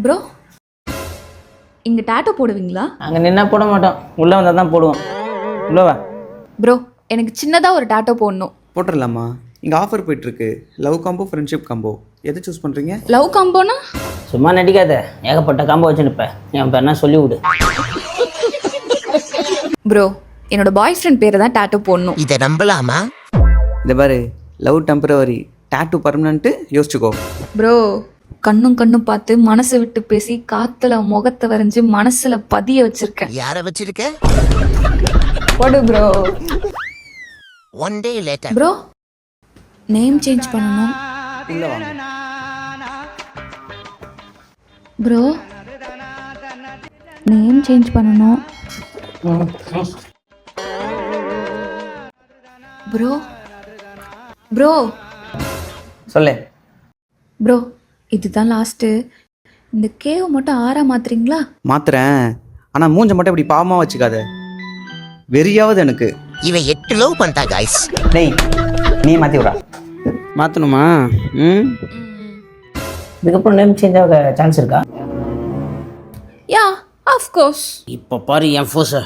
Bro இங்கே டாட்டோ போடுவீங்களா? அங்கே நின்னா போட மாட்டோம், உள்ளே வந்தால் தான் போடுவோம். உள்ளவா? ப்ரோ எனக்கு சின்னதாக ஒரு டாட்டோ போடணும். போட்டுடலாமா? இங்கே ஆஃபர் போயிட்டுருக்கு. Love combo, friendship combo. எதை சூஸ் பண்ணுறீங்க? லவ் காம்போனா? சும்மா நடிக்காத, ஏகப்பட்ட காம்போ வச்சுருப்பேன். என் பேர் என்ன சொல்லி விடு. ப்ரோ என்னோட பாய் ஃப்ரெண்ட் பேரை தான் டாட்டோ போடணும். இதை நம்பலாமா? இந்த பாரு, லவ் டெம்பரவரி, டாட்டூ பர்மனன்ட்டு, யோசிச்சுக்கோ. ப்ரோ கண்ணும் பார்த்து மனசை விட்டு பேசி காத்துல முகத்தை வரைஞ்சு மனசுல பதிய வச்சிருக்கேன். யாரை வச்சிருக்க? போடு bro. One day later. Bro name change பண்ணணும். உள்ள வாங்க. ப்ரோ நேம் சேஞ்ச் பண்ணணும். ப்ரோ ப்ரோ சொல்லு. ப்ரோ இதுதான் லாஸ்ட்டு. இந்த கேவ் மட்டும் ஆறா மாத்துறீங்களா? மாத்துறேன், ஆனால் மூஞ்ச மட்டும் இப்படி பாவமாக வச்சுக்காத. வெறியாவது எனக்கு. இவன் 8 லவ் பண்ணிட்டா காய்ஸ். டேய் நீ மாற்றி விடா. மாற்றணுமா? இதுக்கப்புறம் நேம் சேஞ்ச் ஆக சான்ஸ் இருக்கா? Yeah of course. இப்போ பாரு என் ஃபோஸை.